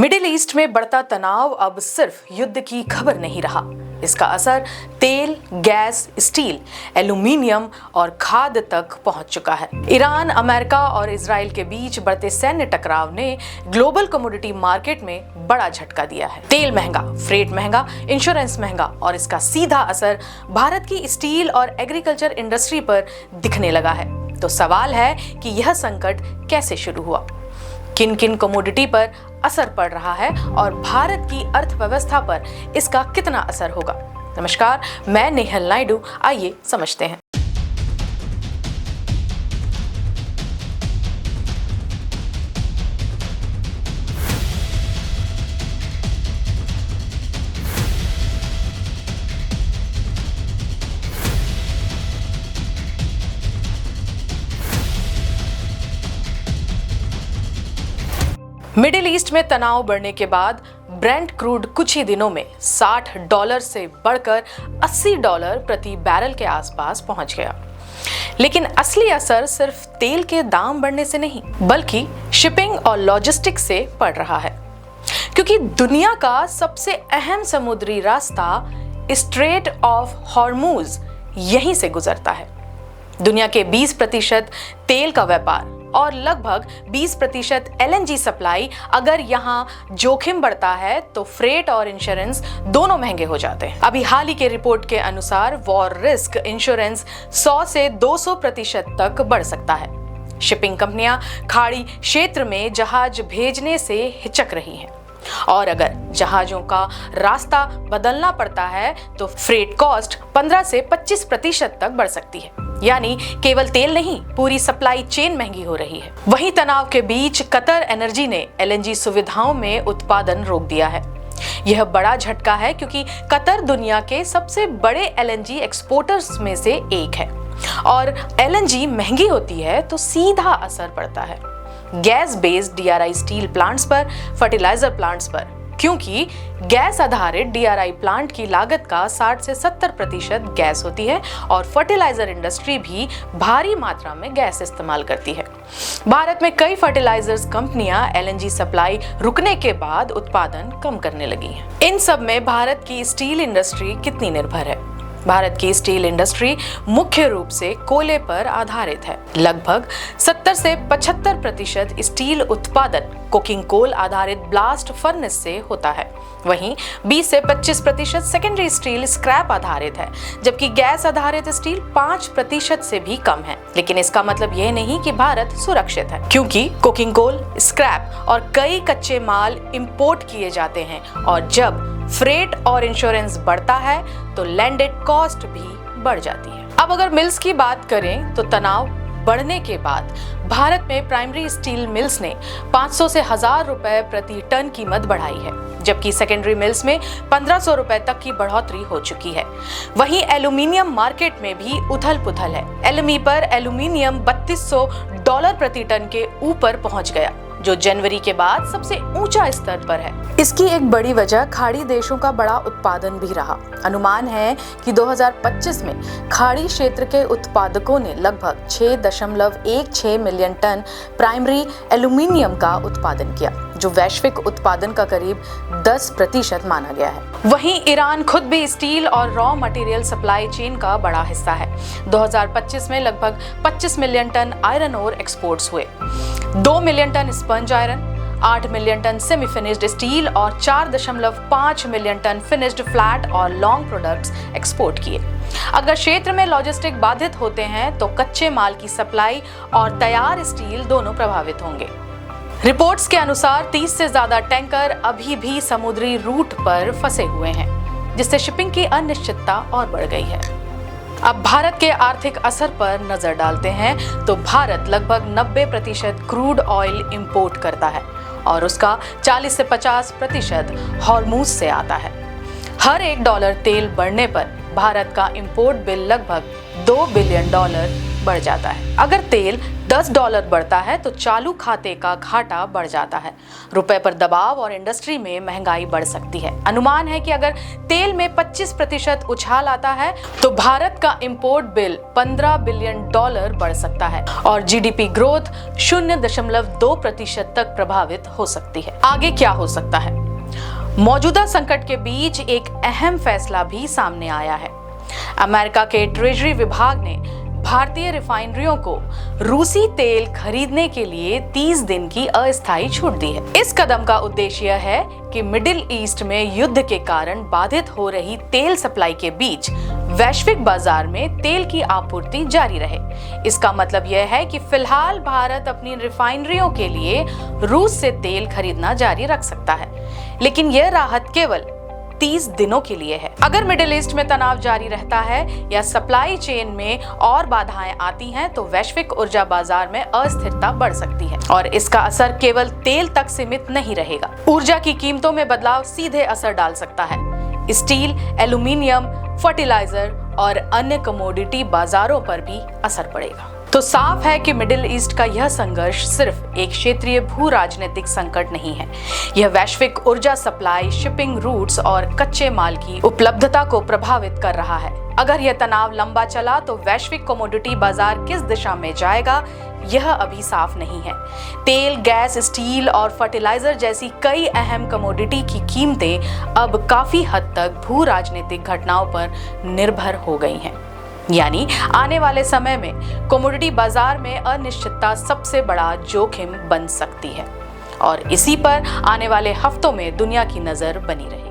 Middle east में बढ़ता तनाव अब सिर्फ युद्ध की खबर नहीं रहा। इसका असर तेल, गैस, स्टील, एल्यूमीनियम और खाद्य तक पहुंच चुका है। ईरान, अमेरिका और इजराइल के बीच बढ़ते सैन्य टकराव ने ग्लोबल कमोडिटी मार्केट में बड़ा झटका दिया है। तेल महंगा, फ्रेट महंगा, इंश्योरेंस महंगा और इसका सीधा असर भारत की स्टील और एग्रीकल्चर इंडस्ट्री पर दिखने लगा है। तो सवाल है कि यह संकट कैसे शुरू हुआ, किन किन कमोडिटी पर असर पड़ रहा है और भारत की अर्थव्यवस्था पर इसका कितना असर होगा। नमस्कार, मैं नेहल नायडू। आइए समझते हैं। मिडिल ईस्ट में तनाव बढ़ने के बाद ब्रेंट क्रूड कुछ ही दिनों में $60 से बढ़कर $80 प्रति बैरल के आसपास पहुंच गया। लेकिन असली असर सिर्फ तेल के दाम बढ़ने से नहीं, बल्कि शिपिंग और लॉजिस्टिक्स से पड़ रहा है, क्योंकि दुनिया का सबसे अहम समुद्री रास्ता स्ट्रेट ऑफ हॉर्मुज यहीं से गुजरता है। दुनिया के 20% तेल का व्यापार और लगभग 20% LNG सप्लाई अगर यहाँ जोखिम बढ़ता है तो फ्रेट और इंश्योरेंस दोनों महंगे हो जाते हैं। अभी हाल ही के रिपोर्ट के अनुसार वॉर रिस्क इंश्योरेंस 100 से 200% तक बढ़ सकता है। शिपिंग कंपनियां खाड़ी क्षेत्र में जहाज भेजने से हिचक रही हैं और अगर जहाजों का रास्ता बदलना पड़ता है तो फ्रेट कॉस्ट 15 से 25% तक बढ़ सकती है। यानी केवल तेल नहीं, पूरी सप्लाई चेन महंगी हो रही है। वहीं तनाव के बीच कतर एनर्जी ने LNG सुविधाओं में उत्पादन रोक दिया है। यह बड़ा झटका है क्योंकि कतर दुनिया के सबसे बड़े LNG एक्सपोर्टर्स में से एक है और LNG महंगी होती है तो सीधा असर पड़ता है gas based DRI steel plants पर, फर्टिलाइजर प्लांट्स पर, क्योंकि गैस आधारित DRI प्लांट की लागत का 60 से 70% गैस होती है और फर्टिलाइजर इंडस्ट्री भी भारी मात्रा में गैस इस्तेमाल करती है। भारत में कई फर्टिलाइजर्स कंपनियां LNG सप्लाई रुकने के बाद उत्पादन कम करने लगी हैं। इन सब में भारत की स्टील इंडस्ट्री कितनी निर्भर है? भारत की स्टील इंडस्ट्री मुख्य रूप से कोयले पर आधारित है। लगभग 70 से 75% स्टील उत्पादन कोकिंग कोल आधारित ब्लास्ट फर्नेस से होता है। वहीं 20 से 25% सेकेंडरी स्टील स्क्रैप आधारित है, जबकि गैस आधारित स्टील 5% से भी कम है। लेकिन इसका मतलब यह नहीं कि भारत सुरक्षित है, क्योंकि कोकिंग कोल, स्क्रैप और कई कच्चे माल इंपोर्ट किए जाते हैं और जब फ्रेट और इंश्योरेंस बढ़ता है तो लैंडेड कॉस्ट भी बढ़ जाती है। अब अगर मिल्स की बात करें तो तनाव बढ़ने के बाद भारत में प्राइमरी स्टील मिल्स ने 500 से 1000 रुपए प्रति टन कीमत बढ़ाई है, जबकि सेकेंडरी मिल्स में 1500 रुपए तक की बढ़ोतरी हो चुकी है। वहीं एल्यूमीनियम मार्केट में भी उथल पुथल है। LME पर एल्यूमीनियम $3200 प्रति टन के ऊपर पहुंच गया, जो जनवरी के बाद सबसे ऊंचा स्तर पर है। इसकी एक बड़ी वजह खाड़ी देशों का बड़ा उत्पादन भी रहा। अनुमान है कि 2025 में खाड़ी क्षेत्र के उत्पादकों ने लगभग 6.16 मिलियन टन प्राइमरी एल्यूमीनियम का उत्पादन किया, जो वैश्विक उत्पादन का करीब 10% माना गया है। वहीं ईरान खुद भी स्टील और रॉ मटेरियल सप्लाई चेन का बड़ा हिस्सा है। 2025 में लगभग 25 million ton iron ore exports हुए, 2 million ton sponge iron, 8 million ton semi finished steel और 4.5 मिलियन टन फिनिश्ड फ्लैट और लॉन्ग प्रोडक्ट्स एक्सपोर्ट किए। अगर क्षेत्र में लॉजिस्टिक बाधित होते हैं तो कच्चे माल की सप्लाई और तैयार स्टील दोनों प्रभावित होंगे। रिपोर्ट्स के अनुसार 30 से ज्यादा टैंकर अभी भी समुद्री रूट पर फंसे हुए हैं, जिससे शिपिंग की अनिश्चितता और बढ़ गई है। अब भारत के आर्थिक असर पर नजर डालते हैं तो भारत लगभग 90% क्रूड ऑयल इंपोर्ट करता है और उसका 40 से 50% हॉर्मुज से आता है। हर $1 तेल बढ़ने पर भारत का इंपोर्ट बिल लगभग $2 बिलियन बढ़ जाता है। अगर तेल $10 बढ़ता है तो चालू खाते का घाटा बढ़ जाता है, रुपए पर दबाव और इंडस्ट्री में महंगाई बढ़ सकती है। अनुमान है कि अगर तेल में 25% उछाल आता है तो भारत का इंपोर्ट बिल $15 बिलियन बढ़ सकता है और जीडीपी ग्रोथ 0.2% तक प्रभावित हो सकती है। आगे क्या हो सकता है? मौजूदा संकट के बीच एक अहम फैसला भी सामने आया है। अमेरिका के ट्रेजरी विभाग ने भारतीय रिफाइनरियों को रूसी तेल खरीदने के लिए 30 दिन की अस्थायी छूट दी है। इस कदम का उद्देश्य यह है कि मिडिल ईस्ट में युद्ध के कारण बाधित हो रही तेल सप्लाई के बीच वैश्विक बाजार में तेल की आपूर्ति जारी रहे। इसका मतलब यह है कि फिलहाल भारत अपनी रिफाइनरियों के लिए रूस से तेल खरीदना जारी रख सकता है, लेकिन यह राहत केवल 30 दिनों के लिए है। अगर मिडिल ईस्ट में तनाव जारी रहता है या सप्लाई चेन में और बाधाएं आती हैं तो वैश्विक ऊर्जा बाजार में अस्थिरता बढ़ सकती है और इसका असर केवल तेल तक सीमित नहीं रहेगा। ऊर्जा की कीमतों में बदलाव सीधे असर डाल सकता है। स्टील, एल्यूमीनियम, फर्टिलाइजर और अन्य कमोडिटी बाजारों पर भी असर पड़ेगा। तो साफ है कि मिडिल ईस्ट का यह संघर्ष सिर्फ एक क्षेत्रीय भू राजनीतिक संकट नहीं है, यह वैश्विक ऊर्जा सप्लाई, शिपिंग रूट्स और कच्चे माल की उपलब्धता को प्रभावित कर रहा है। अगर यह तनाव लंबा चला तो वैश्विक कमोडिटी बाजार किस दिशा में जाएगा, यह अभी साफ नहीं है। तेल, गैस, स्टील और फर्टिलाइजर जैसी कई अहम कमोडिटी की कीमतें अब काफी हद तक भू राजनीतिक घटनाओं पर निर्भर हो गई हैं। यानी आने वाले समय में कमोडिटी बाजार में अनिश्चितता सबसे बड़ा जोखिम बन सकती है और इसी पर आने वाले हफ्तों में दुनिया की नजर बनी रहेगी।